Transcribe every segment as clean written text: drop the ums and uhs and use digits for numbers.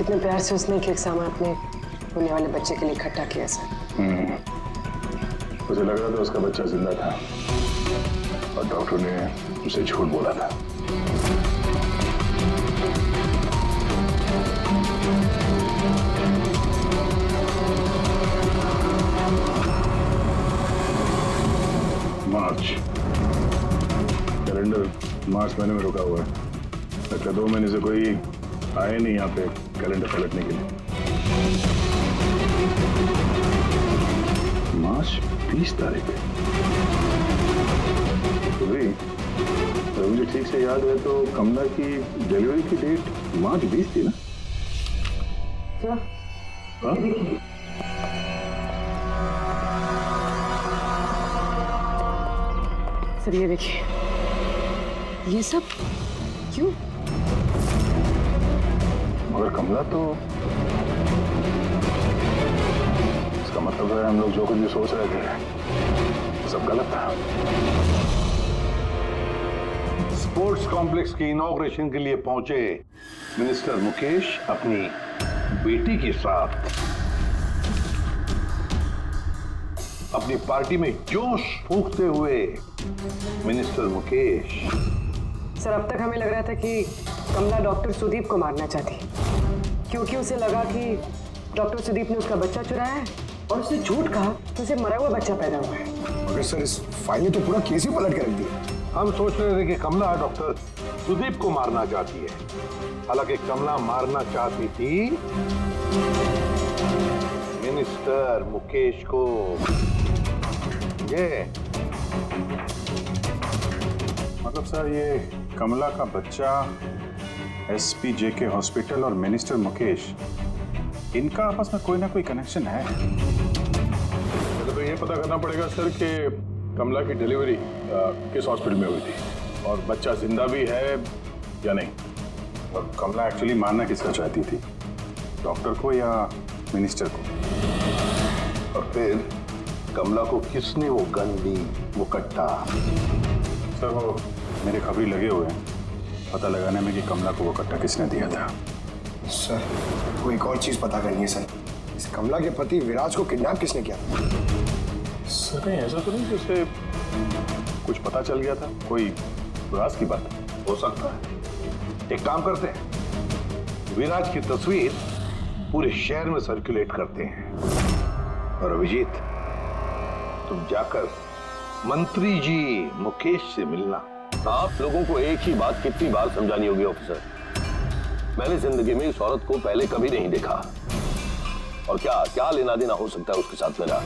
कितने प्यार से उसने एक सामान अपने होने वाले बच्चे के लिए इकट्ठा किया सर। उसे लग रहा था उसका बच्चा जिंदा था और डॉक्टर ने उसे झूठ बोला था। मार्च कैलेंडर मार्च महीने में रुका हुआ है। लगता 2 महीने से कोई आए नहीं यहाँ पे कैलेंडर पलटने के लिए। मार्च 20 तारीख है। तो भाई तो मुझे ठीक से याद है तो कमला की डिलीवरी की डेट मार्च 20 थी ना? हाँ? सर ये देखिए, ये सब क्यों? मगर कमला तो इसका मतलब है हम लोग जो कुछ भी सोच रहे थे सब गलत था। स्पोर्ट्स कॉम्प्लेक्स की इनॉग्रेशन के लिए पहुंचे मिनिस्टर मुकेश अपनी बेटी के साथ अपनी पार्टी में जोश फूंकते हुए मिनिस्टर मुकेश। सर अब तक हमें लग रहा था कि कमला डॉक्टर सुदीप को मारना चाहती, क्योंकि उसे लगा कि डॉक्टर सुदीप ने उसका बच्चा चुराया है और उसने झूठ कहा तो उसे मरा हुआ बच्चा पैदा हुआ है। मगर सर इस फाइल ने तो पूरा केस ही पलट के रख दिया। हम सोच रहे थे कि कमला डॉक्टर सुदीप को मारना चाहती है, हालांकि कमला मारना चाहती थी मिनिस्टर मुकेश को। ये मतलब सर ये कमला का बच्चा एसपी के हॉस्पिटल और मिनिस्टर मुकेश, इनका आपस में कोई ना कोई कनेक्शन है। तो ये पता करना पड़ेगा सर कि कमला की डिलीवरी किस हॉस्पिटल में हुई थी और बच्चा जिंदा भी है या नहीं। और कमला एक्चुअली मारना किसका चाहती थी, डॉक्टर को या मिनिस्टर को? और फिर कमला को किसने वो गन दी, वो कट्टा? सर वो मेरे खबरी लगे हुए हैं पता लगाने में कि कमला को वो कट्टा किसने दिया था। सर को एक और चीज पता करनी है सर, इस कमला के पति विराज को किडनैप किसने किया? सर नहीं ऐसा तो नहीं कि उसे कुछ पता चल गया था, कोई राज की बात हो सकता है। एक काम करते हैं, विराज की तस्वीर पूरे शहर में सर्कुलेट करते हैं और अभिजीत तुम जाकर मंत्री जी मुकेश से मिलना। आप लोगों को एक ही बात कितनी बार समझानी होगी ऑफिसर? मैंने जिंदगी में इस औरत को पहले कभी नहीं देखा और क्या क्या लेना देना हो सकता है उसके साथ मेरा।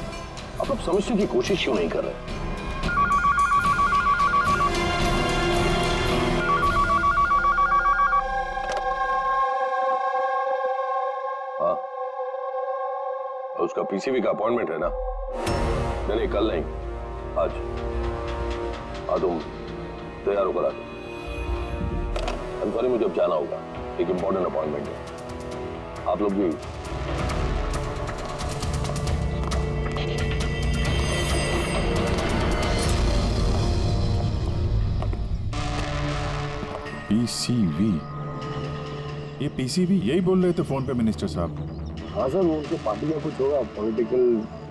आप समझने की कोशिश क्यों नहीं कर रहे? हाँ उसका पीसीबी का अपॉइंटमेंट है ना? नहीं कल नहीं आज। हाँ तुम तैयार होकर आ जाओ। सॉरी मुझे अब जाना होगा, एक इंपॉर्टेंट अपॉइंटमेंट है। आप लोग भी पीसीबी, ये पीसीबी यही बोल रहे थे फोन पे मिनिस्टर साहब। हाँ सर वो उनके पार्टी का कुछ होगा, पॉलिटिकल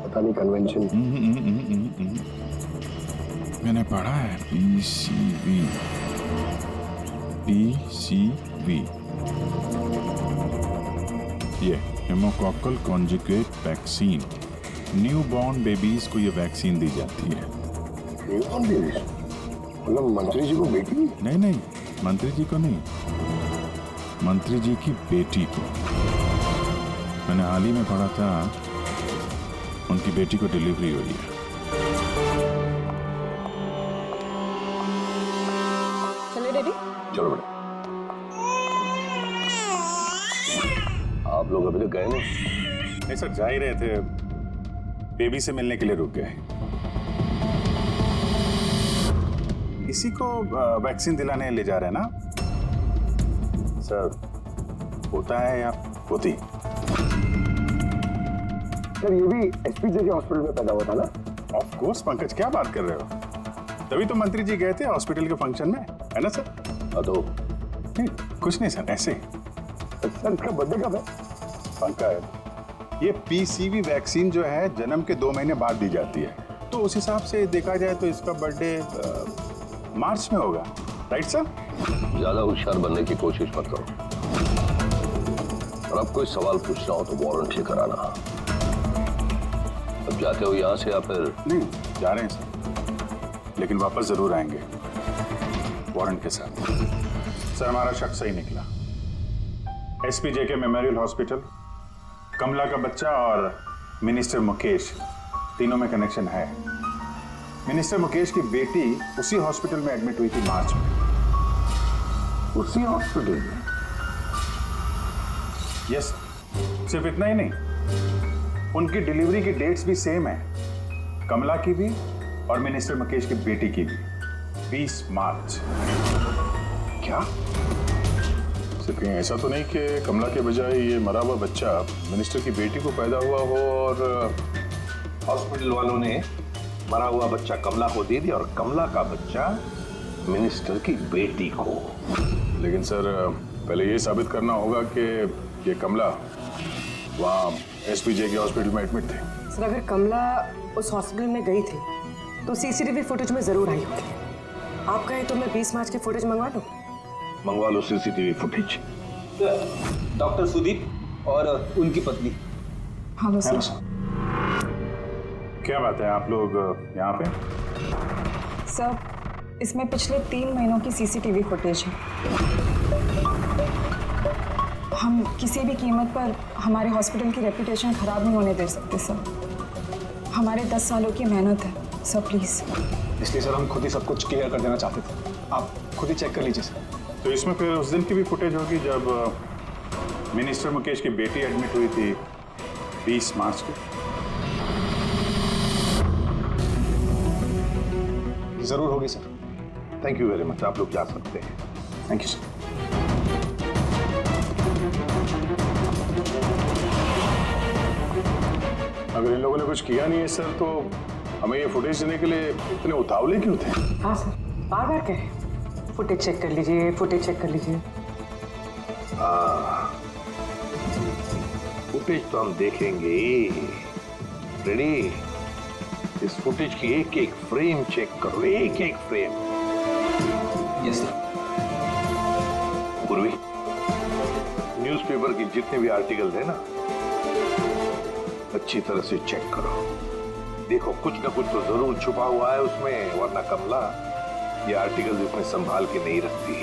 पता नहीं कन्वेंशन। मैंने पढ़ा है पीसीबी। पीसीबी ये pneumococcal conjugate vaccine, newborn babies को ये वैक्सीन दी जाती है। Newborn babies? मतलब मंत्री जी को बेटी? नहीं मंत्री जी को नहीं, मंत्री जी की बेटी को। मैंने हाल ही में पढ़ा था उनकी बेटी को डिलीवरी हुई है। चलिए डैडी। चलो बेटा। आप लोग अभी तक गए नहीं सर, जा ही रहे थे, बेबी से मिलने के लिए रुक गए। इसी को वैक्सीन दिलाने ले जा रहे हैं ना सर? होता है या होती? सर ये भी एसपीजे के हॉस्पिटल में पैदा हुआ था ना? ऑफ कोर्स पंकज, क्या बात कर रहे हो? तभी तो मंत्री जी गए थे हॉस्पिटल के फंक्शन में, है ना सर? तो नहीं कुछ नहीं सर, ऐसे। सर इसका बर्थडे कब है? पंकज, ये पीसीवी वैक्सीन जो है जन्म के 2 महीने बाद दी जाती है, तो उस हिसाब से देखा जाए तो इसका बर्थडे मार्च में होगा, राइट सर? ज्यादा होशियार बनने की कोशिश मत करो, और अब कोई सवाल पूछना हो तो वारंट लेकर आना। अब जाते हो यहां से या फिर? नहीं, जा रहे हैं सर, लेकिन वापस जरूर आएंगे वारंट के साथ। सर, हमारा शक सही निकला। एसपीजेके मेमोरियल हॉस्पिटल, कमला का बच्चा और मिनिस्टर मुकेश, तीनों में कनेक्शन है। मिनिस्टर मुकेश की बेटी उसी हॉस्पिटल में एडमिट हुई थी मार्च में। उसी हॉस्पिटल में? यस, सिर्फ इतना ही नहीं, उनकी डिलीवरी की डेट्स भी सेम है, कमला की भी और मिनिस्टर मुकेश की बेटी की भी, 20 मार्च। क्या? सिर्फ कहीं ऐसा तो नहीं कि कमला के बजाय ये मरा हुआ बच्चा मिनिस्टर की बेटी को पैदा हुआ हो और हॉस्पिटल वालों ने मरा हुआ बच्चा कमला को दे दिया और कमला का बच्चा मिनिस्टर की बेटी को? लेकिन सर, पहले ये साबित करना होगा कि ये कमला वहाँ एसपीजे के हॉस्पिटल में एडमिट थे। सर, अगर कमला उस हॉस्पिटल में गई थी तो सीसीटीवी फुटेज में जरूर आई होगी। आप कहें तो मैं 20 मार्च की फुटेज मंगवा दूं? मंगवा लो सीसीटीवी फुटेज। डॉक्टर सुदीप और उनकी पत्नी। हाँ सर। क्या बात है, आप लोग यहाँ पे? सर, इसमें पिछले 3 महीनों की सीसीटीवी फुटेज है। हम किसी भी कीमत पर हमारे हॉस्पिटल की रेपुटेशन खराब नहीं होने दे सकते सर। हमारे 10 सालों की मेहनत है सर, प्लीज़। इसलिए सर हम खुद ही सब कुछ क्लियर कर देना चाहते थे, आप खुद ही चेक कर लीजिए सर। तो इसमें फिर उस दिन की भी फुटेज होगी जब मिनिस्टर मुकेश की बेटी एडमिट हुई थी 20 मार्च को? जरूर होगी sir. Thank you very much, आप लोग जा सकते हैं। Thank you sir. अगर इन लोगों ने कुछ किया नहीं है सर, तो हमें ये फुटेज देने के लिए इतने उतावले क्यों थे? हाँ सर, बार बार कह रहे हैं फुटेज चेक कर लीजिए, फुटेज चेक कर लीजिए। फुटेज तो हम देखेंगे। रेडी? इस फुटेज की एक एक फ्रेम चेक करो, एक एक फ्रेम। Yes sir. पूर्वी, न्यूज़पेपर की जितने भी आर्टिकल है ना, अच्छी तरह से चेक करो। देखो, कुछ ना कुछ तो जरूर छुपा हुआ है उसमें, वरना कमला ये आर्टिकल इसमें संभाल के नहीं रखती।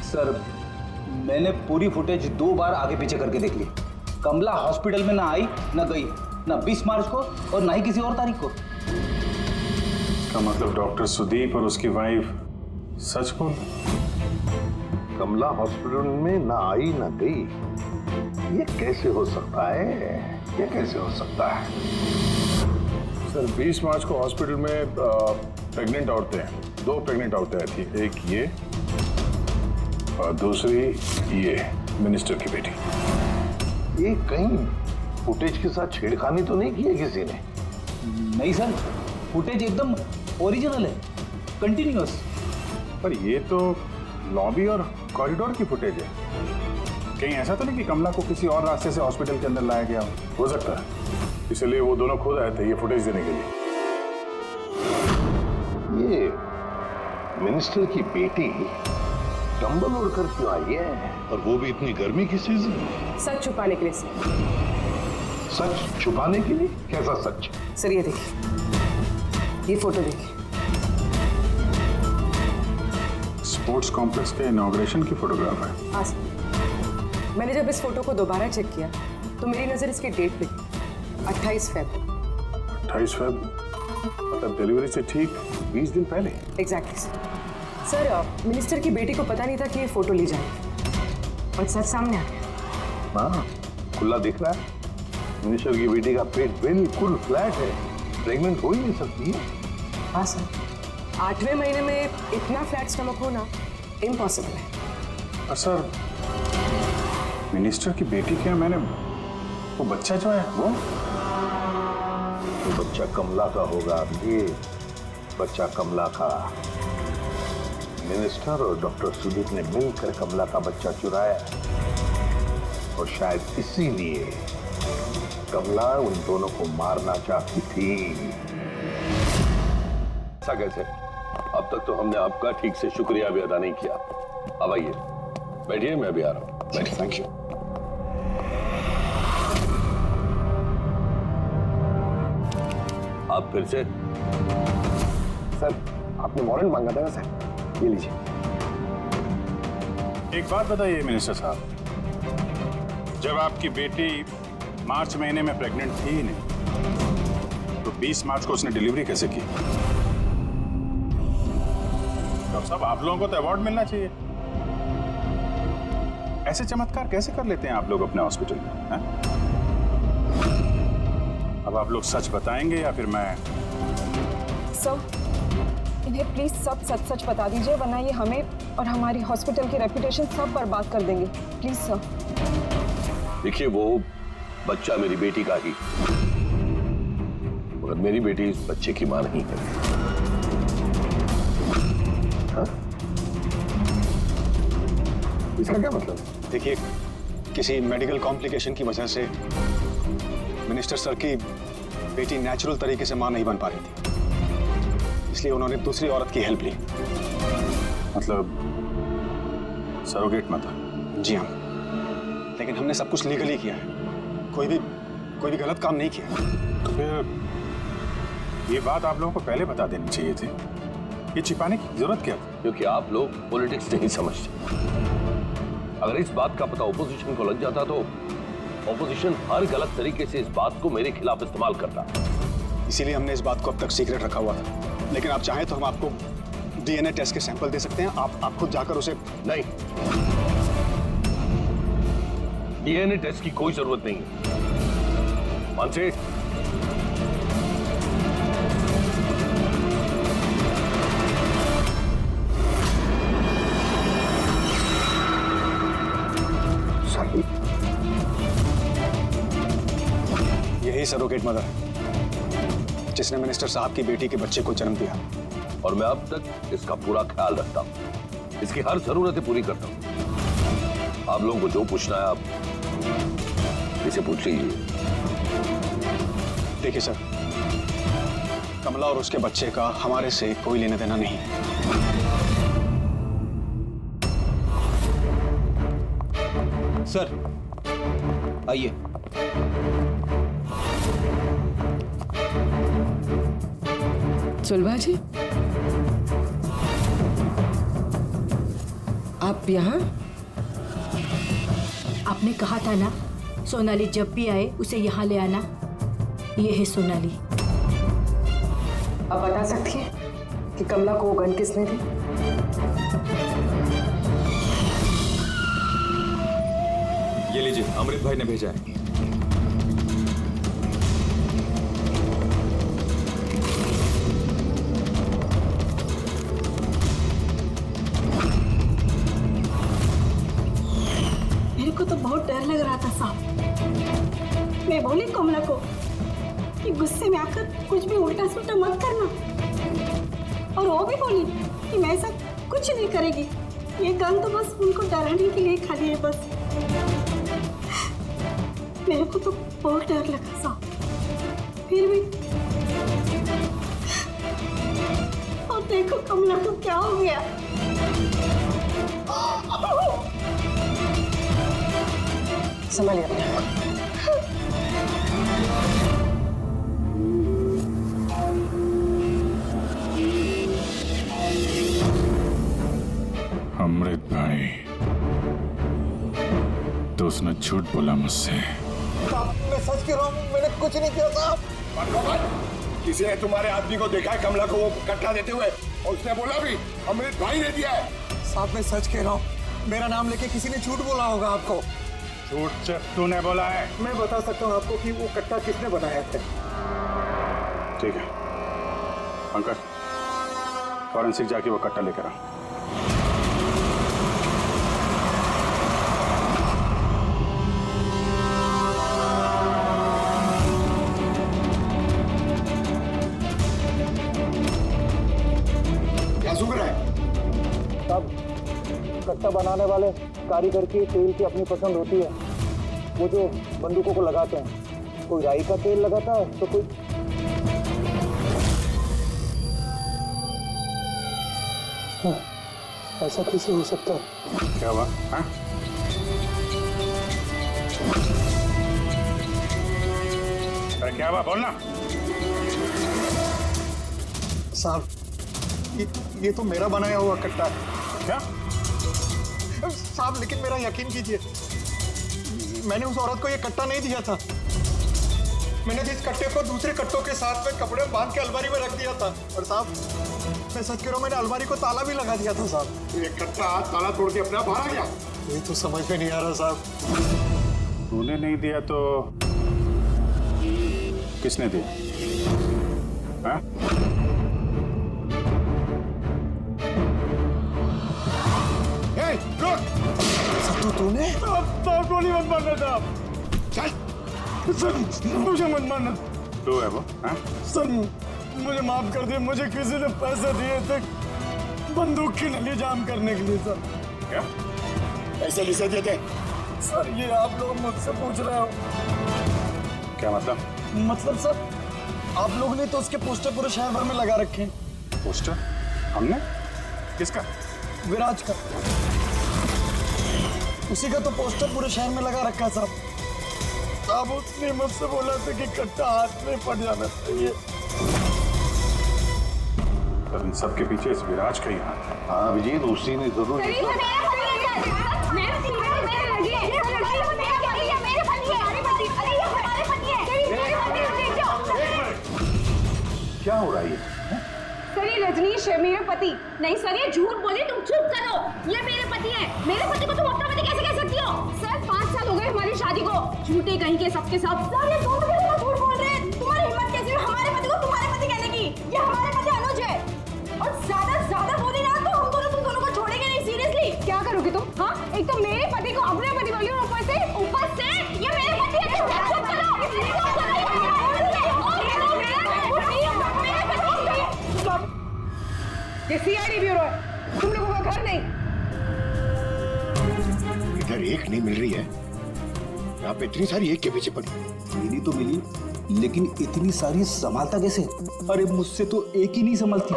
सर, मैंने पूरी फुटेज 2 बार आगे पीछे करके देख ली। कमला हॉस्पिटल में ना आई ना गई, ना 20 मार्च को और ना ही किसी और तारीख को। इसका मतलब डॉक्टर सुदीप और उसकी वाइफ सच बोल? कमला हॉस्पिटल में ना आई ना गई, ये कैसे हो सकता है? ये कैसे हो सकता है? सर, 20 मार्च को हॉस्पिटल में प्रेग्नेंट औरतें, 2 प्रेग्नेंट औरतें आई थी, एक ये और दूसरी ये मिनिस्टर की बेटी। ये कहीं फुटेज के साथ छेड़खानी तो नहीं की है किसी ने? नहीं सर, फुटेज एकदम ओरिजिनल है, कंटिन्यूअस। पर ये तो लॉबी और कॉरिडोर की फुटेज है। कहीं ऐसा तो नहीं कि कमला को किसी और रास्ते से हॉस्पिटल के अंदर लाया गया हो सकता है, इसलिए वो दोनों खुद आए थे ये फुटेज देने के लिए। ये मिनिस्टर की बेटी कंबल ओढ़ कर क्यों आई है, और वो भी इतनी गर्मी की सीजन? सच छुपाने के लिए सर। सच छुपाने के लिए? कैसा सच? सर, ये देखिए, ये फोटो देखिए। स्पोर्ट्स कॉम्प्लेक्स के इनॉग्रेशन की फोटोग्राफ है। हाँ सर, मैंने जब इस फोटो को दोबारा चेक किया तो मेरी नज़र इसकी डेट पे 28 फ़रवरी। 28 फेब, मतलब डिलीवरी से ठीक 20 दिन पहले। एग्जैक्टली सर, मिनिस्टर की बेटी को पता नहीं था कि ये फोटो ली जाएगी और सच सामने आ गया। हाँ, खुला दिख रहा है। मिनिस्टर की बेटी का पेट बिल्कुल फ्लैट है, प्रेग्नेंट हो ही नहीं सकती है। हाँ सर, 8वें महीने में इतना फ्लैट स्टमक होना इम्पॉसिबल है। और सर, मिनिस्टर की बेटी क्या, मैंने वो बच्चा जो है वो तो बच्चा कमला का होगा। ये बच्चा कमला का। मिनिस्टर और डॉक्टर सुदीप ने मिलकर कमला का बच्चा चुराया और शायद इसीलिए कमला उन दोनों को मारना चाहती थी। ऐसा कैसे? अब तक तो हमने आपका ठीक से शुक्रिया भी अदा नहीं किया। अब आइए, बैठिए, मैं भी आ रहा हूँ। बैठिए। Thank you. आप फिर से? सर, आपने वारंट मांगा था ना सर, ये लीजिए। एक बात बताइए मिनिस्टर साहब, जब आपकी बेटी मार्च महीने में प्रेग्नेंट थी ही नहीं, तो 20 मार्च को उसने डिलीवरी कैसे की? डॉक्टर साहब, आप लोगों को तो अवार्ड मिलना चाहिए। ऐसे चमत्कार कैसे कर लेते हैं आप लोग अपने हॉस्पिटल में, हैं? अब आप लोग सच बताएंगे या फिर मैं? सर, इन्हें प्लीज सब सच सच बता दीजिए, वरना ये हमें और हमारी हॉस्पिटल की रेपुटेशन सब बर्बाद कर देंगे। Please sir. देखिए, वो बच्चा मेरी बेटी का ही, मगर मेरी बेटी इस बच्चे की मां नहीं है। हाँ? इसका क्या मतलब? देखिए, किसी मेडिकल कॉम्प्लिकेशन की वजह से मिनिस्टर सर की बेटी नेचुरल तरीके से मां नहीं बन पा रही थी, इसलिए उन्होंने दूसरी औरत की हेल्प ली। मतलब सरोगेट मत? जी हाँ, लेकिन हमने सब कुछ लीगली किया है, कोई भी गलत काम नहीं किया। तो फिर ये बात आप लोगों को पहले बता देनी चाहिए थी। ये छिपाने की जरूरत क्या थी? क्योंकि आप लोग पॉलिटिक्स नहीं समझते। अगर इस बात का पता ऑपोजिशन को लग जाता तो ऑपोजिशन हर गलत तरीके से इस बात को मेरे खिलाफ इस्तेमाल करता। इसीलिए हमने इस बात को अब तक सीक्रेट रखा हुआ था, लेकिन आप चाहें तो हम आपको डीएनए टेस्ट के सैंपल दे सकते हैं। आप खुद जाकर उसे। नहीं, डीएनए टेस्ट की कोई जरूरत नहीं है। मानसे, यही सरोगेट मदर है जिसने मिनिस्टर साहब की बेटी के बच्चे को जन्म दिया, और मैं अब तक इसका पूरा ख्याल रखता हूं, इसकी हर जरूरतें पूरी करता हूं। आप लोगों को जो पूछना है आप इसे पूछ लीजिए। देखिए सर, कमला और उसके बच्चे का हमारे से कोई लेना देना नहीं। सर आइए। सुलभा जी, आप यहाँ? आपने कहा था ना, सोनाली जब भी आए उसे यहाँ ले आना। ये है सोनाली। आप बता सकती हैं कि कमला को वो गन किसने दी? ये लीजिए, अमृत भाई ने भेजा है। मेरे को तो बहुत डर लग रहा था साहब। मैं बोली कमला को कि गुस्से में आकर कुछ भी उल्टा सुल्टा मत करना, और वो भी बोली कि मैं ऐसा कुछ नहीं करेगी। ये गन तो बस उनको डराने के लिए खाली है बस। मेरे को तो बहुत डर लगा साहब, फिर भी। और देखो कमला को क्या हो गया। संभालिए अपने आप। अमृत भाई, तो उसने झूठ बोला मुझसे। मैं सच कह रहा हूँ, मैंने कुछ नहीं किया साहब। किसी ने तुम्हारे आदमी को देखा है कमला को वो कट्टा देते हुए? और उसने बोला भी अमृत भाई ने दिया है। साहब मैं सच कह रहा हूँ, मेरा नाम लेके किसी ने झूठ बोला होगा आपको। झूठ तूने बोला है? मैं बता सकता हूँ आपको कि वो कट्टा किसने बनाया है। ठीक है पंकज, फॉरेंसिक जाके वो कट्टा लेकर आ। क्या सुन रहा है? तब कट्टा बनाने वाले कारीगर की तेल की अपनी पसंद होती है। वो जो बंदूकों को लगाते हैं, कोई राई का तेल लगाता है तो कोई ऐसा कैसे हो सकता है? क्या हुआ? हाँ? अरे क्या हुआ, बोलना। साहब ये तो मेरा बनाया हुआ कट्टा है। क्या साहब लेकिन मेरा यकीन कीजिए, मैंने उस औरत को ये कट्टा नहीं दिया था। मैंने इस कट्टे को दूसरे कट्टों के साथ में कपड़े बांध के अलमारी में रख दिया था। और साहब मैं सच कह रहा हूँ, मैंने अलमारी को ताला भी लगा दिया था साहब। ये कट्टा ताला तोड़ के अपने आप बाहर आ गया। ये तो समझ में नहीं आ रहा साहब। तूने नहीं दिया तो किसने दिया? हाँ? सत्तू तूने? आप गोली मत मारना साहब। चल सर मुझे मत मारना। तू है वो? हाँ? सर मुझे माफ कर दिए, मुझे किसी ने पैसे दिए थे बंदूक की नली जाम करने के लिए। सर क्या पैसे किसे दिए थे? सर ये आप लोग मुझसे पूछ रहे हो? क्या मतलब? मतलब सर आप लोगों ने तो उसके पोस्टर पूरे शहर भर में लगा रखे हैं। पोस्टर? हमने? किसका? विराज का। उसी का तो पोस्टर पूरे शहर में लगा रखा है साहब। साहब उसने मुझसे बोला था कि कट्टा हाथ में पड़ जाना चाहिए। तो इन सबके पीछे इस विराज का ही हाथ है। हाँ अभिजीत, उसी ने जरूर। क्या हो रहा है? सर ये रजनीश है, मेरे पति। नहीं सर ये झूठ बोले, तुम चुप करो। ये मेरे पति हैं। मेरे पति को तुम अपना पति कैसे कह सकती हो? सर 5 साल हो गए हमारी शादी को। झूठे कहीं के सबके सब। सर ये दोनों लोग झूठ बोल रहे हैं। तुम्हारी हिम्मत कैसे है हमारे पति को तुम्हारे पति कहने की? ये हमारे पति अनुज है। और ज्यादा बोले ना तो हम तुम दोनों को छोड़ेंगे नहीं। सीरियसली क्या करोगे तुम? हाँ एक तो मेरे पति को अपने पति बोली और ऊपर से ये मेरे पति है। चुप करो। ये सीआईडी ब्यूरो है, तुम लोगों का घर नहीं। इधर एक नहीं मिल रही है, यहाँ पे इतनी सारी एक के पीछे पड़ी। मिली तो मिली, लेकिन इतनी सारी संभालता कैसे? अरे मुझसे तो एक ही नहीं संभलती।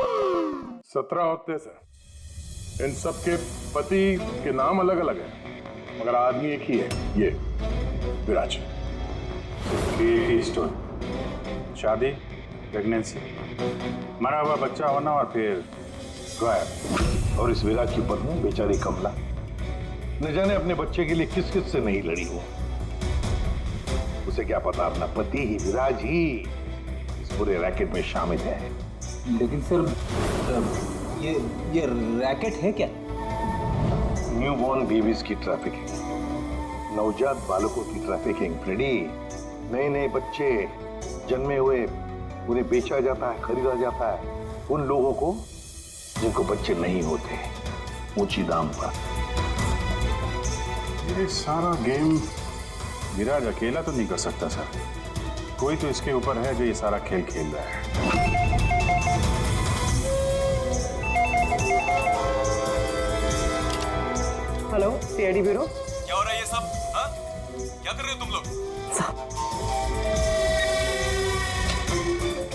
17 होते सर। इन सब के पति के नाम अलग अलग है, मगर आदमी एक ही है, ये विराज। एक ही स्टोरी, शादी, प्रेगनेंसी, मरा हुआ बच्चा होना और फिर गायब। और इस विराज की पत्नी बेचारी कमला न जाने अपने बच्चे के लिए किस किस से नहीं लड़ी हो। उसे क्या पता अपना पति ही, विराज ही इस पूरे रैकेट में शामिल है। लेकिन सर ये रैकेट है क्या? न्यूबॉर्न बेबीज की ट्रैफिकिंग, नवजात बालकों की ट्रैफिकिंग। फ्रेडी, नए नए बच्चे जन्मे हुए उन्हें बेचा जाता है, खरीदा जाता है उन लोगों को जिनको बच्चे नहीं होते, ऊंची दाम पर। ये सारा गेम विराज अकेला तो नहीं कर सकता सर। कोई तो इसके ऊपर है जो ये सारा खेल खेल रहा है। Hello CID bureau. क्या हो रहा है ये सब? हाँ? क्या कर रहे हो तुम लोग?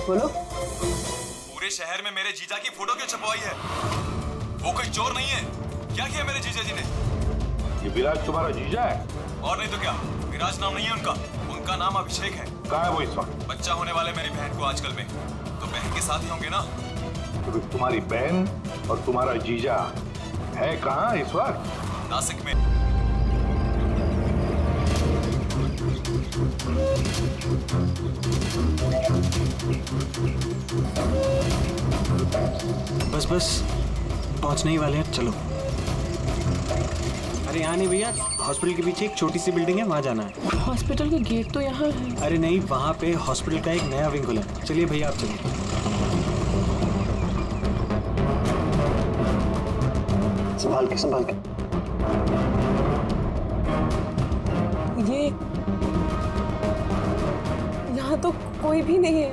बोलो। पूरे शहर में मेरे जीजा की फोटो क्यों छपवाई है? वो कोई चोर नहीं है। क्या किया मेरे जीजा जी ने? ये विराज तुम्हारा जीजा है? और नहीं तो क्या, विराज नाम नहीं है उनका, उनका नाम अभिषेक है। कहाँ है वो इस वक्त? बच्चा होने वाले मेरी बहन को आजकल में, तो बहन के साथ ही होंगे ना। तो तुम्हारी बहन और तुम्हारा जीजा है कहाँ इस वक्त? नासिक में। बस बस पहुंचने ही वाले हैं, चलो। अरे यहाँ नहीं भैया, हॉस्पिटल के पीछे एक छोटी सी बिल्डिंग है, वहाँ जाना है। हॉस्पिटल का गेट तो यहाँ है। अरे नहीं, वहाँ पे हॉस्पिटल का एक नया विंग खुला है। चलिए भैया, आप चलिए। संभाल के संभाल के। ये यहाँ तो कोई भी नहीं है।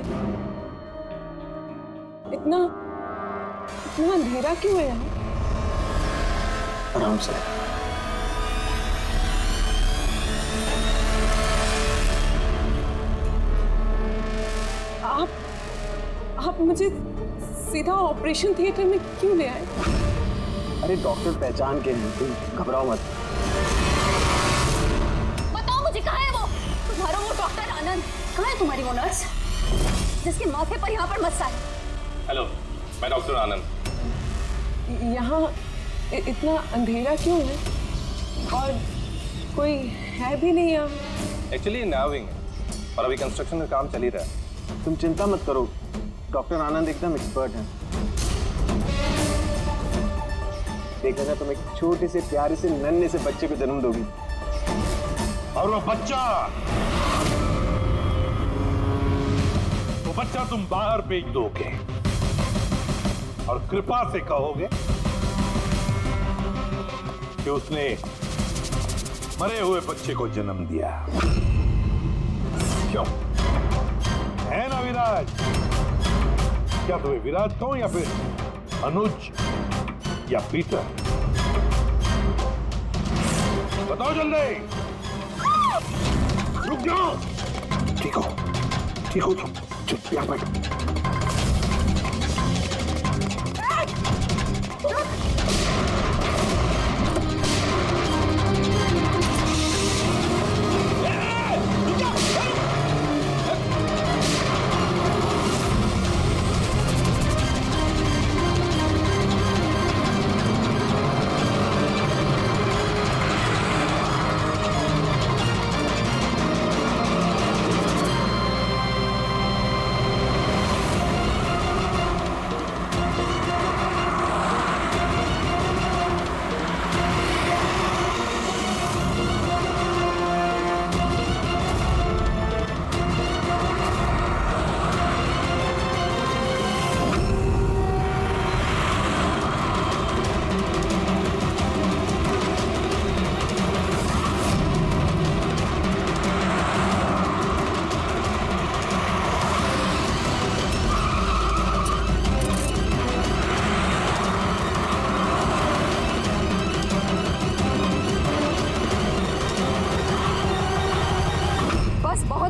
इतना अंधेरा क्यों है यहाँ? आराम से। आप मुझे सीधा ऑपरेशन थिएटर में क्यों ले आए? अरे डॉक्टर पहचान के हैं, तुम घबराओ मत। बताओ मुझे, कहाँ है वो तुम्हारा वो डॉक्टर आनंद? कहाँ है तुम्हारी वो नर्स जिसके माथे पर यहाँ पर मस्सा है? हेलो, मैं डॉक्टर आनंद। यहाँ इतना अंधेरा क्यों है और कोई है भी नहीं यहाँ? एक्चुअली नया विंग है और अभी कंस्ट्रक्शन का काम चल ही रहा है। तुम चिंता मत करो, डॉक्टर आनंद एकदम एक्सपर्ट हैं। देखना, तुम एक छोटे से प्यारे से नन्हे से बच्चे को जन्म दोगी। और वो बच्चा तुम बाहर भेज दोगे और कृपा से कहोगे कि उसने मरे हुए बच्चे को जन्म दिया। क्यों है ना विराज? क्या तुम्हें विराज कहूं या फिर अनुज या पीटर? बताओ जल्दी। रुक जाओ। ठीक हो तुम, चुप यहाँ बैठो।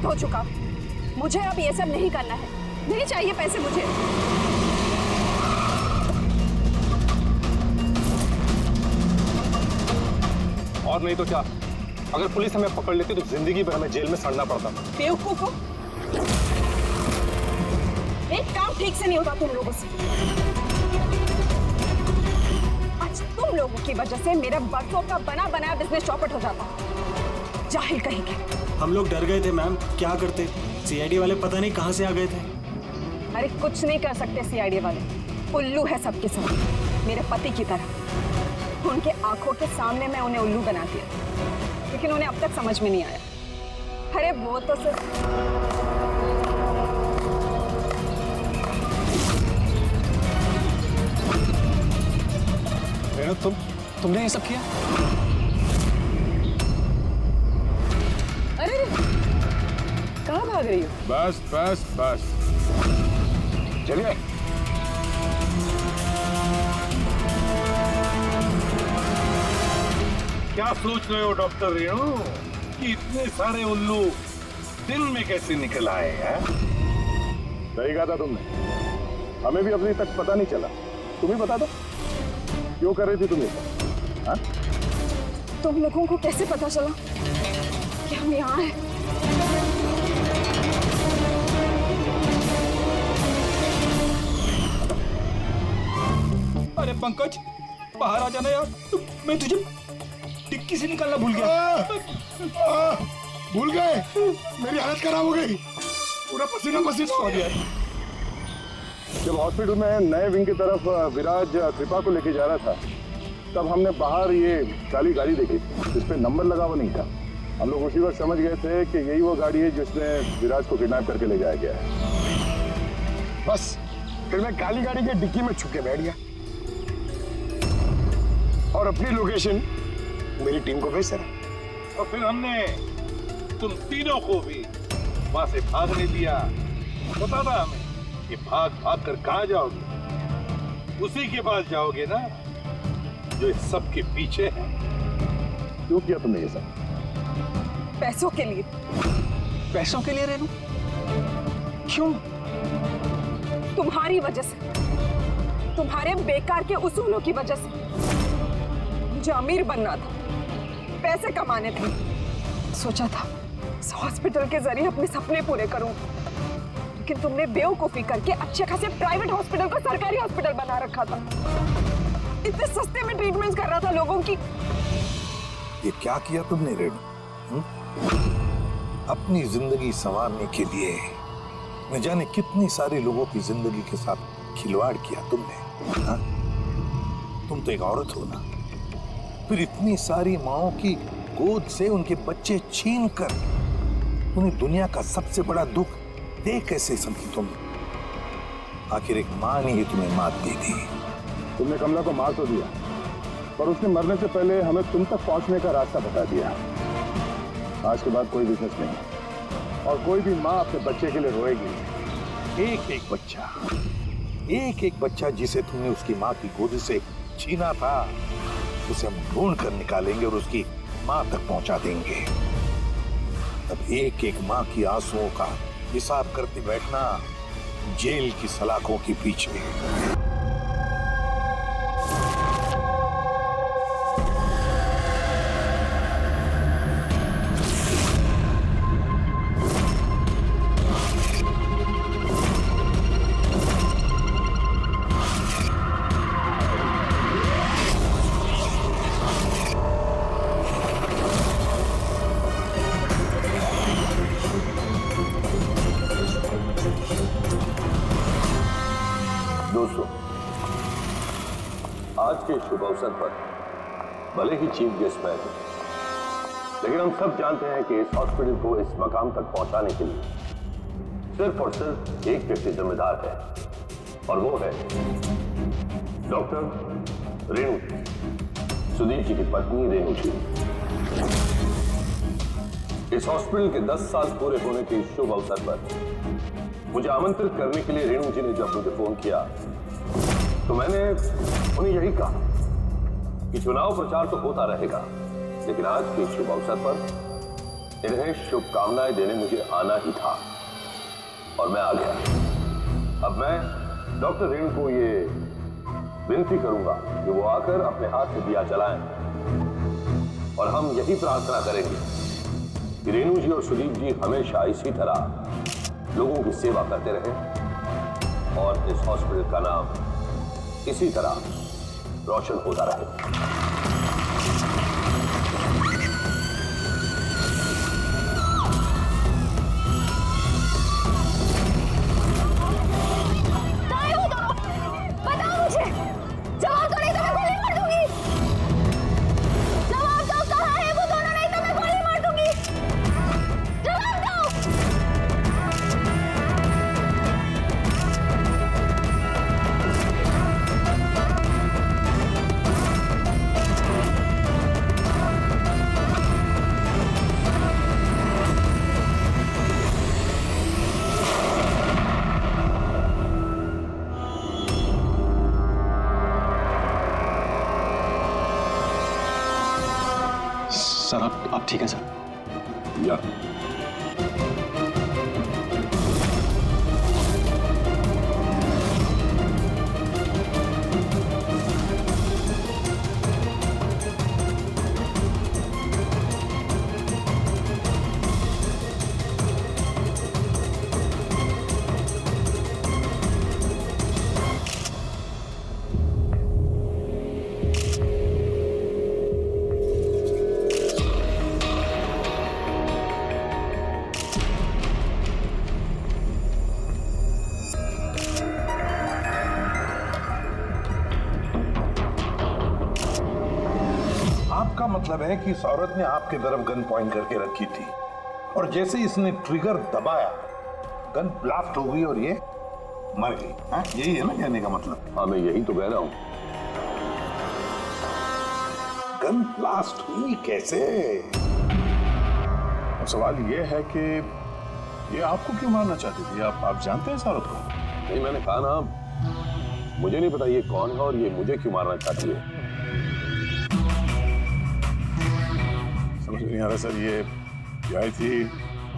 हो चुका, मुझे अब ये सब नहीं करना है। नहीं चाहिए पैसे मुझे। और नहीं तो क्या, अगर पुलिस हमें पकड़ लेती तो जिंदगी भर हमें जेल में सड़ना पड़ता। बेवकूफ हो, एक काम ठीक से नहीं होता तुम लोगों से। आज तुम लोगों की वजह से मेरा बरसों का बना बनाया बिजनेस चौपट हो जाता। जाहिल कहेंगे। हम लोग डर गए थे मैम, क्या करते? सीआईडी वाले पता नहीं कहां से आ गए थे। अरे कुछ नहीं कर सकते सीआईडी वाले, उल्लू है सबके सब, मेरे पति की तरह। उनके आंखों के सामने मैं उन्हें उल्लू बना दिया, लेकिन उन्हें अब तक समझ में नहीं आया। अरे वो तो सिर्फ तुमने ये सब किया? अरे कहाँ भाग रही हो? बस बस बस, चलिए। क्या सोच रहे हो डॉक्टर रेणु कि इतने सारे उल्लू दिन में कैसे निकल आए हैं? सही कहा था तुमने, हमें भी अभी तक पता नहीं चला। तुम ही बता दो, क्यों कर रही थी तुम ये? हाँ? तुम लोगों को कैसे पता चला कि हम यहाँ हैं? अरे पंकज, बाहर आ जाना यार, मैं तुझे डिक्की से निकालना भूल गया। भूल गए? मेरी हालत खराब हो गई, पूरा पसीना पसीना हो गया। जब हॉस्पिटल में नए विंग की तरफ विराज कृपा को लेके जा रहा था, तब हमने बाहर ये काली गाड़ी देखी जिस पे नंबर लगा हुआ नहीं था। हम लोग उसी वक्त समझ गए थे कि यही वो गाड़ी है जिसमें विराज को किडनैप करके ले जाया गया है। बस फिर मैं काली गाड़ी के डिक्की में छुप के बैठ गया और अपनी लोकेशन मेरी टीम को भेज रहा। और फिर हमने तुम तीनों को भी वहां से भागने दिया। पता था हमें कि भाग भाग कर कहां जाओगे, उसी के पास जाओगे ना जो इस सब के पीछे है। क्यों किया तुमने ये सब? पैसों के लिए। पैसों के लिए रेनू? क्यों? तुम्हारी वजह से, तुम्हारे बेकार के उसूलों की वजह से। मुझे अमीर बनना था, पैसे कमाने थे। सोचा था इस हॉस्पिटल के जरिए अपने सपने पूरे करूं, लेकिन तुमने बेवकूफी करके अच्छे खासे प्राइवेट हॉस्पिटल को सरकारी हॉस्पिटल बना रखा था। इतने सस्ते में ट्रीटमेंट कर रहा था लोगों की। ये क्या किया तुमने रेणु? अपनी जिंदगी संवारने के लिए न जाने कितनी सारी लोगों की जिंदगी के साथ खिलवाड़ किया तुमने। हा? तुम तो एक औरत हो ना, फिर इतनी सारी माओं की गोद से उनके बच्चे छीन कर उन्हें दुनिया का सबसे बड़ा दुख दे कैसे समझी तुम? आखिर एक मां ने ही तुम्हें मात दी थी। तुमने कमला को मार तो दिया, पर उसने मरने से पहले हमें तुम तक पहुंचने का रास्ता बता दिया। आज के बाद कोई बिजनेस नहीं, और कोई भी माँ अपने बच्चे के लिए रोएगी। एक एक बच्चा जिसे तुमने उसकी माँ की गोदी से छीना था, उसे हम ढूंढ कर निकालेंगे और उसकी माँ तक पहुंचा देंगे। तब एक एक माँ की आंसुओं का हिसाब करते बैठना जेल की सलाखों के पीछे। दोस्तों, आज के शुभ अवसर पर भले ही चीफ गेस्ट मैं हूं, लेकिन हम सब जानते हैं कि इस हॉस्पिटल को इस मकाम तक पहुंचाने के लिए सिर्फ और सिर्फ एक व्यक्ति जिम्मेदार है, और वो है डॉक्टर रेणु, सुदीप जी की पत्नी रेणु जी। इस हॉस्पिटल के 10 साल पूरे होने के इस शुभ अवसर पर मुझे आमंत्रित करने के लिए रेणु जी ने जब मुझे फोन किया, तो मैंने उन्हें यही कहा कि चुनाव प्रचार तो होता रहेगा, लेकिन आज के शुभ अवसर पर इन्हें शुभकामनाएं देने मुझे आना ही था, और मैं आ गया। अब मैं डॉक्टर रेणु को ये विनती करूंगा कि वो आकर अपने हाथ से दिया जलाएं, और हम यही प्रार्थना करेंगे कि रेणु जी और सुदीप जी हमेशा इसी तरह लोगों की सेवा करते रहे और इस हॉस्पिटल का नाम इसी तरह रोशन होता रहे। सर आप ठीक है सर? या इसका मतलब है कि इस औरत ने आपकी तरफ गन पॉइंट करके रखी थी और जैसे इसने ट्रिगर दबाया गन ब्लास्ट हो गई और ये मर गई। हाँ, यही है ना कहने का मतलब? हाँ, मैं यही तो कह रहा हूं। गन ब्लास्ट हुई कैसे? अब सवाल ये है कि ये आपको क्यों मारना चाहती थी? आप जानते हैं इस औरत को? नहीं, मैंने कहा ना, मुझे नहीं पता ये कौन है और ये मुझे क्यों मारना चाहती है। समझ नहीं आ रहा सर। ये आई थी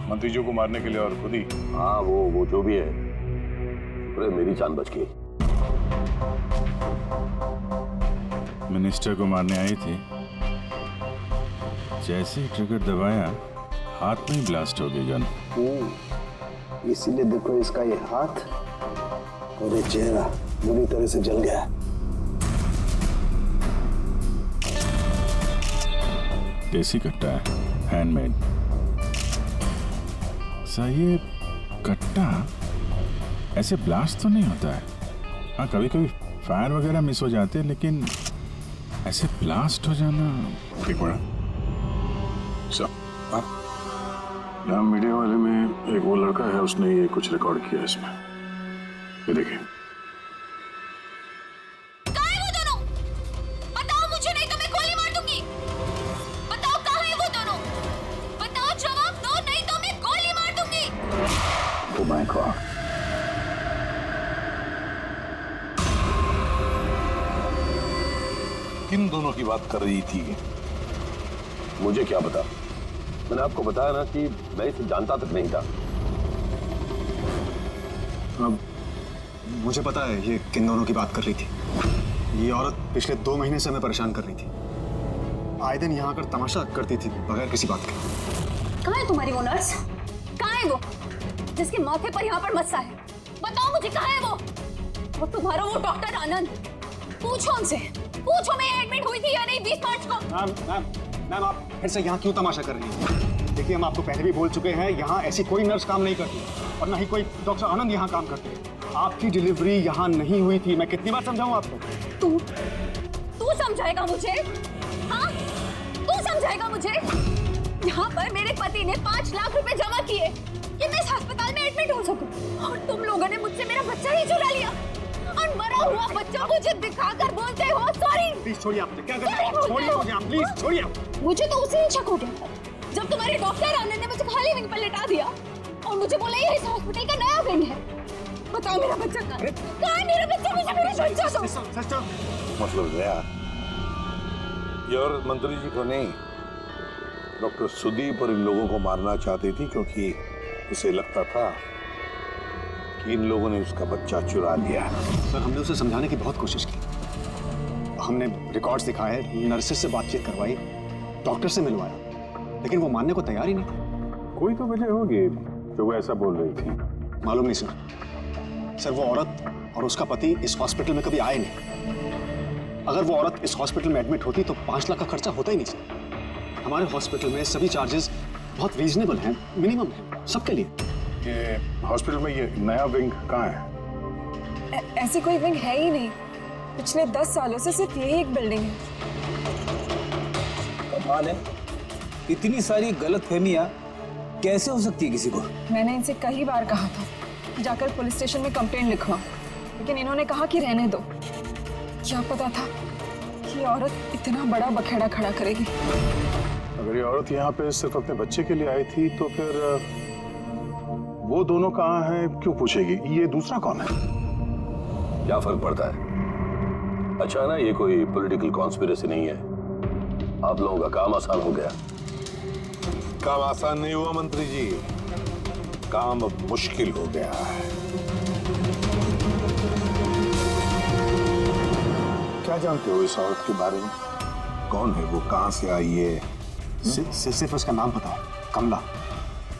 मंत्री जी को मारने के लिए और खुद ही। हाँ, वो जो भी है, अरे मेरी जान बच गई। मिनिस्टर को मारने आई थी, जैसे ही ट्रिगर दबाया हाथ में ही ब्लास्ट हो गई गन। इसीलिए देखो इसका ये हाथ और ये चेहरा बुरी तरह से जल गया। देसी कट्टा है, हैंडमेड। सर, ये कट्टा ऐसे ब्लास्ट तो नहीं होता है। हाँ, कभी कभी फायर वगैरह मिस हो जाते हैं, लेकिन ऐसे ब्लास्ट हो जाना। एक मिनट सर, यहाँ मीडिया वाले में एक वो लड़का है, उसने ये कुछ रिकॉर्ड किया इसमें। ये देखिए। किन दोनों की बात कर रही थी? मुझे क्या पता? मैंने आपको बताया ना कि मैं इसे जानता तक नहीं था। अब मुझे पता है ये किन दोनों की बात कर रही थी। ये औरत पिछले 2 महीने से हमें परेशान कर रही थी। आए दिन यहाँ आकर तमाशा करती थी बगैर किसी बात के। कहाँ है तुम्हारी वो नर्स? कहाँ है वो जिसके माथे पर यहाँ पर मस्सा है? बताओ मुझे, कहाँ है वो तुम्हारा वो डॉक्टर आनंद? पूछो उनसे, पूछो मैं एडमिट हुई थी या नहीं 20 मार्च को। मैम आप फिर से यहाँ क्यों तमाशा कर रही हैं? देखिए, हम आपको पहले भी बोल चुके हैं, यहाँ ऐसी कोई नर्स काम नहीं करती और ना ही कोई डॉक्टर आनंद यहाँ काम करते हैं। आपकी डिलीवरी यहाँ नहीं हुई थी। मैं कितनी बार समझाऊं आपको? तू समझाएगा मुझे? हाँ, तू समझाएगा मुझे? यहाँ पर मेरे पति ने 5 लाख रुपए जमा किए कि मैं इस अस्पताल में एडमिट हो सकूं, और तुम लोगों ने मुझसे मेरा बच्चा ही चुरा लिया और मरा हुआ बच्चा मुझे दिखाकर बोलते हो सॉरी। प्लीज छोड़िए, आप क्या कर रहे हैं? छोड़िए मुझे, आप प्लीज छोड़िए। मुझे तो उसी शक हो गया जब तुम्हारे डॉक्टर आनंद ने मुझे खाली विंग पर लेटा दिया और मुझे बोला ये इस हॉस्पिटल का नया विंग है। बताओ मेरा बच्चा कहाँ है? मेरा बच्चा? मुझे मेरा बच्चा दो। मतलब गया ये औरत मंत्री जी को नहीं, डॉक्टर सुदीप और इन लोगों को मारना चाहती थी, क्योंकि उसे लगता था कि इन लोगों ने उसका बच्चा चुरा लिया। सर, हमने उसे समझाने की बहुत कोशिश की। हमने रिकॉर्ड्स दिखाए, नर्सेस से बातचीत करवाई, डॉक्टर से मिलवाया, लेकिन वो मानने को तैयार ही नहीं थे। कोई तो वजह होगी जो वो ऐसा बोल रही थी। मालूम नहीं सर, वो औरत और उसका पति इस हॉस्पिटल में कभी आए नहीं। अगर वो औरत इस हॉस्पिटल में एडमिट होती तो 5 लाख का खर्चा होता ही नहीं सर। हमारे हॉस्पिटल में सभी चार्जेस बहुत रीजनेबल हैं, मिनिमम है सबके लिए। ये हॉस्पिटल में ये नया विंग कहाँ है? ऐसी कोई विंग है ही नहीं। पिछले 10 सालों से सिर्फ यही एक बिल्डिंग है। कमाल है, इतनी सारी गलतफहमियां कैसे हो सकती है किसी को? मैंने इनसे कई बार कहा था जाकर पुलिस स्टेशन में कंप्लेंट लिखवा, लेकिन इन्होंने कहा कि रहने दो। क्या पता था कि ये औरत इतना बड़ा बखेड़ा खड़ा करेगी। अगर ये औरत यहाँ पे सिर्फ अपने बच्चे के लिए आई थी तो फिर वो दोनों कहाँ हैं क्यों पूछेगी? ये दूसरा कौन है? क्या फर्क पड़ता है? अच्छा ना, ये कोई पॉलिटिकल कॉन्स्पिरेसी नहीं है। आप लोगों का काम आसान हो गया। काम आसान नहीं हुआ मंत्री जी, काम अब मुश्किल हो गया है। क्या जानते हो इस औरत के बारे में? कौन है वो, कहां से आई है? सिर्फ उसका नाम पता है, कमला।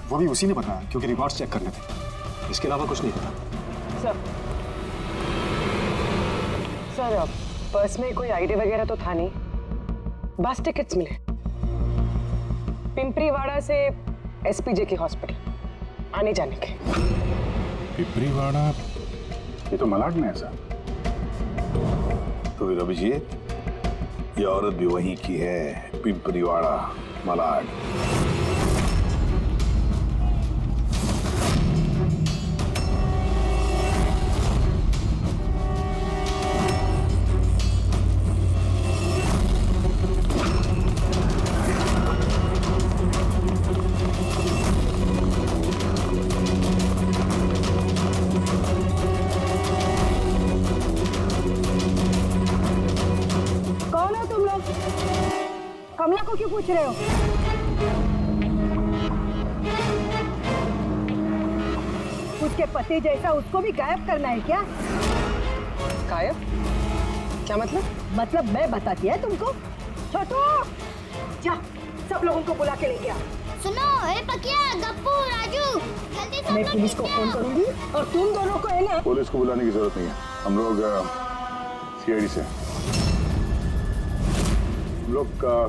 वो भी उसी ने बताया क्योंकि रिकॉर्ड्स चेक करने थे। इसके अलावा कुछ नहीं पता। सर, पर्स में कोई आईडी वगैरह तो था नहीं, बस टिकट्स मिले। पिंपरीवाड़ा से एसपीजे की हॉस्पिटल आने जाने के। पिंपरीवाड़ा? ये तो मलाड में है सर। तो फिर अभिजीत, ये औरत भी वहीं की है, पिंपरीवाड़ा, मलाड। कौन हो तुम लोग? कमला को क्यों पूछ रहे हो? उसके पति जैसा उसको भी गायब करना है क्या? गायब? क्या मतलब? मतलब मैं बताती है तुमको। छोटू, जा सब लोगों को बुला के लेके आ। सुनो, ए पकिया, गप्पू, राजू, जल्दी सब मैं पुलिस को फोन करूंगी और तुम दोनों को है ना। पुलिस को बुलाने की जरूरत नहीं है, हम लोग सीआईडी से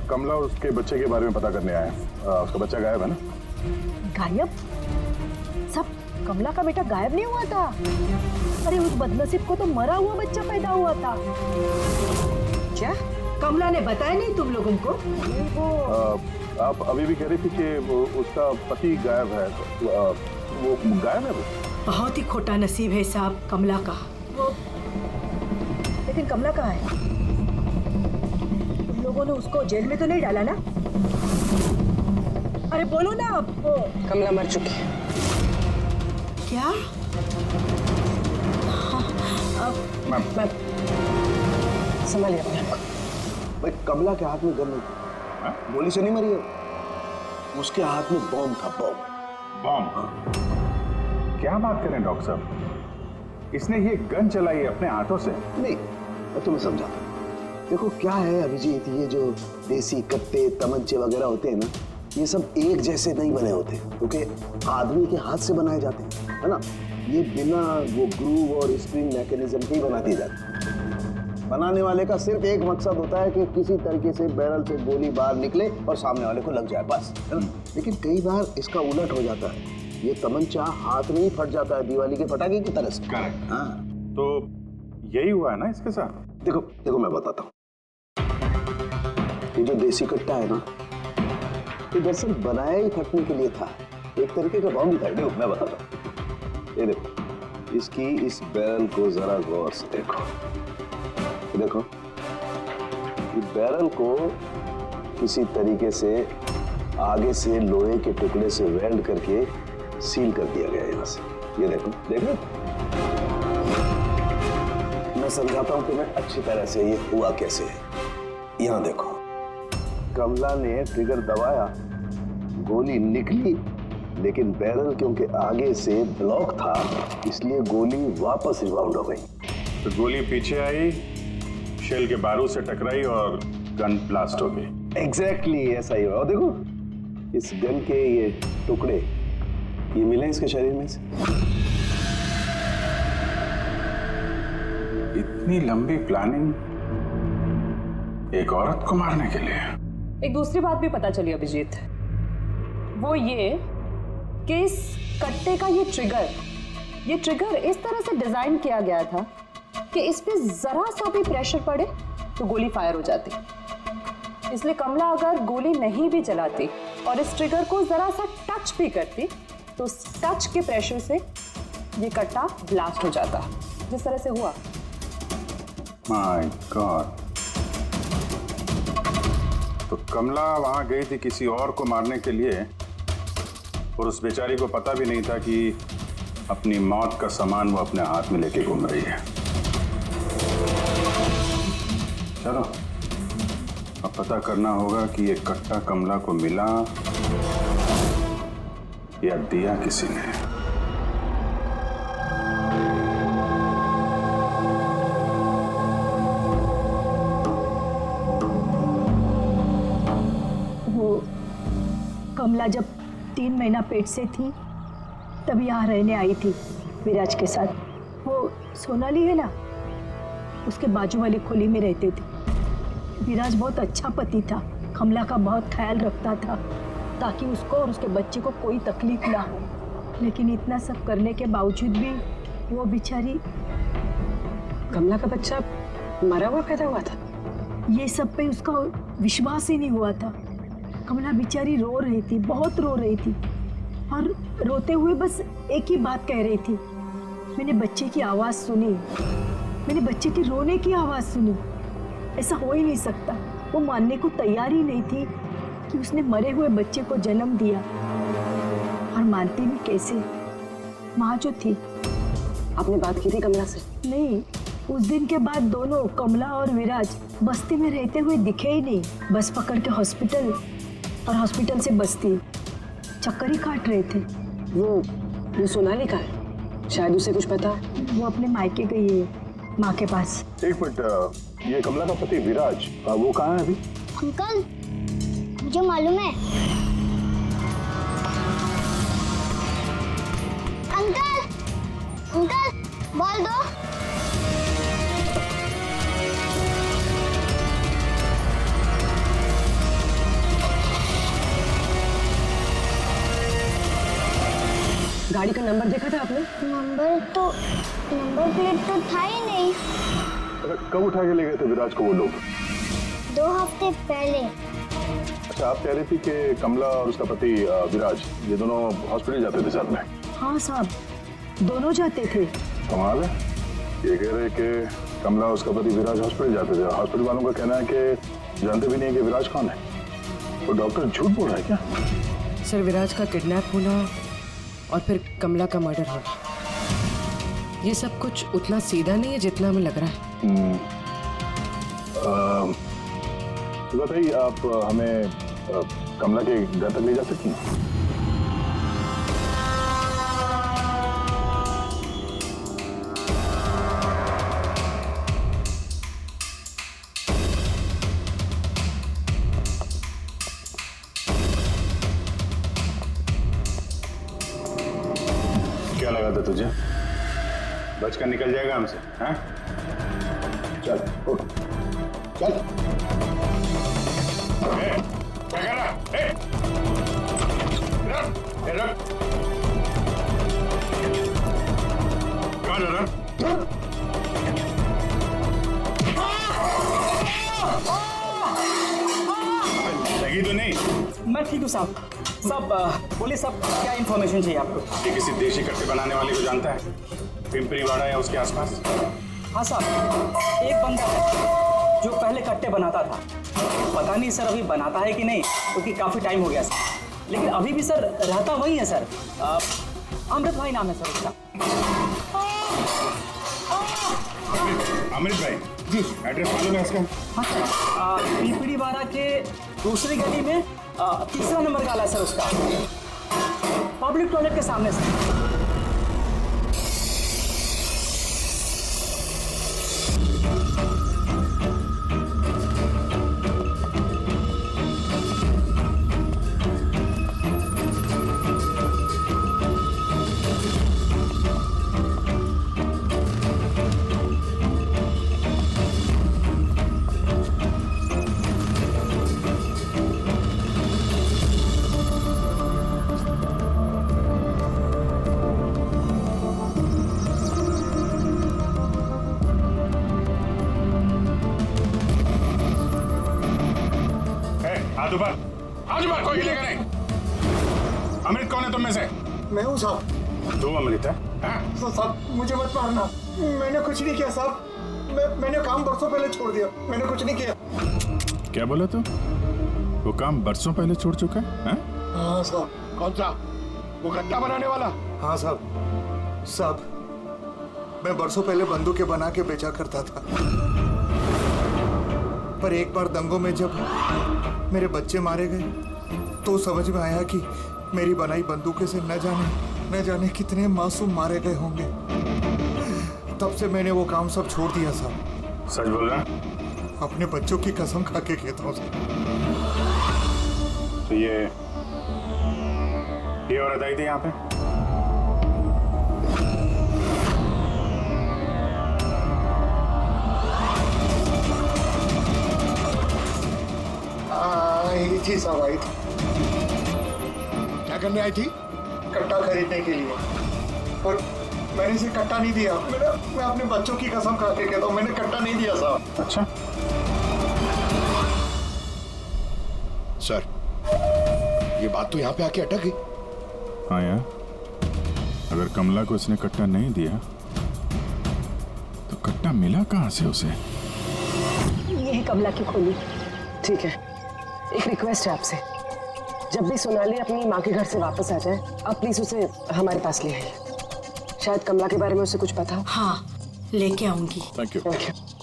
कमला और उसके बच्चे के बारे में पता करने आए हैं। उसका बच्चा गायब है ना? गायब? सब कमला का बेटा गायब नहीं हुआ था। अरे उस बदनसीब को तो मरा हुआ बच्चा पैदा हुआ था। क्या कमला ने बताया नहीं तुम लोगों को? आप अभी भी कह रही थी कि उसका पति गायब है, वो गायब है? वो बहुत ही खोटा नसीब है साहब कमला का। वो लेकिन कमला कहाँ है? तुम लोगों ने उसको जेल में तो नहीं डाला ना? अरे बोलो ना अब। कमला मर चुकी है। क्या? मैम संभालिए अपने आप को। भाई कमला के हाथ में गन नहीं था, गोली से नहीं मरी है, उसके हाथ में बॉम्ब था। बॉम्ब? क्या बात कर रहे हैं डॉक्टर साहब? इसने ये गन चलाई है अपने हाथों से? नहीं, मैं तुम्हें समझाता हूँ। देखो क्या है अभिजीत, ये जो देसी कट्टे तमंचे वगैरह होते हैं ना, ये सब एक जैसे नहीं बने होते, क्योंकि आदमी के हाथ से बनाए जाते हैं, है ना? ये बिना वो ग्रूव और स्प्रिंग मैकेनिज्म के ही बना दिए जाते हैं। बनाने वाले का सिर्फ एक मकसद होता है कि किसी तरीके से बैरल से गोली बाहर निकले और सामने वाले को लग जाए, बस, है ना? लेकिन कई बार इसका उलट हो जाता है, ये तमंचा हाथ में ही फट जाता है, दिवाली के पटाखे की तरह से। करेक्ट। हाँ, तो यही हुआ है ना इसके साथ? देखो मैं बताता हूँ। ये जो देसी कट्टा है ना, ये दरअसल बनाया ही फटने के लिए था, एक तरीके का बॉम्ब था। देखो मैं बताता हूँ, ये देखो, इसकी इस बैरल को जरा गौर से देखो। देखो ये बैरल को किसी तरीके से आगे से लोहे के टुकड़े से वेल्ड करके सील कर दिया गया यहाँ से। ये देखो, देखो मैं समझाता हूँ तुम्हें अच्छी तरह से ये हुआ कैसे है। यहाँ देखो, कमला ने ट्रिगर दबाया, गोली निकली, लेकिन बैरल क्योंकि आगे से ब्लॉक था, इसलिए गोली वापस रिबाउंड हो गई। तो गोली पीछे आई, शेल के बारूद से टकराई और गन ब्लास्ट हो गई। एग्जैक्टली ऐसा ही हुआ। और देखो इस गन के ये टुकड़े ये मिले इसके शरीर में से। इतनी लंबी प्लानिंग एक औरत को मारने के लिए? एक दूसरी बात भी पता चली अभिजीत, वो ये कि इस कट्टे का ये ट्रिगर इस तरह से डिजाइन किया गया था कि इस पे जरा सा भी प्रेशर पड़े तो गोली फायर हो जाती। इसलिए कमला अगर गोली नहीं भी चलाती और इस ट्रिगर को जरा सा टच भी करती तो टच के प्रेशर से ये कट्टा ब्लास्ट हो जाता, जिस तरह से हुआ। My God. तो कमला वहां गई थी किसी और को मारने के लिए, और उस बेचारी को पता भी नहीं था कि अपनी मौत का सामान वो अपने हाथ में लेके घूम रही है। चलो अब पता करना होगा कि ये कट्टा कमला को मिला या दिया किसी ने। वो कमला जब 3 महीना पेट से थी तब यहाँ रहने आई थी विराज के साथ। वो सोनाली है ना, उसके बाजू वाली खोली में रहते थे। विराज बहुत अच्छा पति था, कमला का बहुत ख्याल रखता था ताकि उसको और उसके बच्चे को कोई तकलीफ ना हो। लेकिन इतना सब करने के बावजूद भी वो बेचारी। कमला का बच्चा मरा हुआ पैदा हुआ था? ये सब पे उसका विश्वास ही नहीं हुआ था। कमला बेचारी रो रही थी, बहुत रो रही थी, और रोते हुए बस एक ही बात कह रही थी, मैंने बच्चे की आवाज़ सुनी, मैंने बच्चे के रोने की आवाज़ सुनी। ऐसा हो ही नहीं सकता। वो मानने को तैयार ही नहीं थी कि उसने मरे हुए बच्चे को जन्म दिया, और मानती भी कैसे? माँ जो थी। आपने बात की थी कमला से? नहीं, उस दिन के बाद दोनों, कमला और विराज, बस्ती में रहते हुए दिखे ही नहीं। बस पकड़ के हॉस्पिटल, और हॉस्पिटल से बस्ती, चक्कर ही काट रहे थे। वो सोनाली का है? शायद उसे कुछ पता। वो अपने मायके गई है, माँ के पास। एक मिनट, ये कमला का पति विराज, वो कहाँ है अभी? अंकल, मुझे मालूम है। अंकल, अंकल, बोल दो। गाड़ी का नंबर देखा था आपने? नंबर प्लेट तो था ही नहीं। कब उठा के ले गए थे विराज को वो लोग? 2 हफ्ते पहले। अच्छा, आप कह रही थी कि कमला और उसका पति विराज, ये दोनों हॉस्पिटल जाते थे साथ में? हाँ साहब, दोनों जाते थे। कमाल है, ये कह रहे कि कमला और उसका पति विराज हॉस्पिटल जाते थे। हॉस्पिटल वालों का कहना है कि जानते भी नहीं है कि विराज कौन है। वो डॉक्टर झूठ बोल रहा है क्या? सर, विराज का किडनैप होना और फिर कमला का मर्डर होना, ये सब कुछ उतना सीधा नहीं है जितना हमें लग रहा है। तो बताइए, आप हमें कमला के घर तक ले जा सकती हैं? क्या लगा था तुझे? बचकर निकल जाएगा हमसे? हाँ? चल उठ, चल। क्या कर रहा? कहाँ जा रहा? लगी तो नहीं? मैं ठीक हूँ साहब। बोलिए साहब, क्या इन्फॉर्मेशन चाहिए आपको? ये किसी देशी कट्टे बनाने वाले को जानता है? पिंपरीवाड़ा या उसके आसपास? हाँ साहब, एक बंदा है जो पहले कट्टे बनाता था। पता नहीं सर अभी बनाता है कि नहीं, क्योंकि काफ़ी टाइम हो गया सर। लेकिन अभी भी सर रहता वही है सर। अमृत भाई नाम है सर उसका। अमृत भाई जी, एड्रेस मालूम है इसका? हाँ सर, पिंपरीवाड़ा के दूसरी गली में 3रा नंबर गाला है सर उसका, पब्लिक टॉयलेट के सामने से। आज बार कोई हिलेगा नहीं। अमृत कौन है तुम में से? मैं हूँ साहब। तू अमृत है? साहब मुझे मत मारना, मैंने कुछ नहीं किया साहब। मैंने काम बरसों पहले छोड़ दिया, मैंने कुछ नहीं किया। क्या बोला तू? वो काम बरसों पहले छोड़ चुका है? हाँ साहब। कौन सा? वो गट्टा बनाने वाला? हाँ साहब। साहब, मैं बरसों पहले बंदूकें बना के बेचा करता था, पर एक बार दंगों में जब मेरे बच्चे मारे गए तो समझ में आया कि मेरी बनाई बंदूकें से न जाने कितने मासूम मारे गए होंगे। तब से मैंने वो काम सब छोड़ दिया साहब। सच बोल रहा? अपने बच्चों की कसम खा के कहता हूँ। तो ये औरत आई थी यहाँ पे? आई थी साहब, आई थी। क्या करने आई थी? कट्टा खरीदने के लिए, पर मैंने इसे कट्टा नहीं दिया। मैं अपने बच्चों की कसम खा के कहता हूँ, मैंने कट्टा नहीं दिया साहब। अच्छा, सर, ये बात तो यहाँ पे आके अटक गई। हाँ यार, अगर कमला को इसने कट्टा नहीं दिया तो कट्टा मिला कहाँ से उसे? ये है कमला की खोली। ठीक है, एक रिक्वेस्ट है आपसे, जब भी सोनाली अपनी माँ के घर से वापस आ जाए आप प्लीज उसे हमारे पास ले आइए। शायद कमला के बारे में उसे कुछ पता हो। हाँ, लेके आऊंगी। Thank you. Thank you.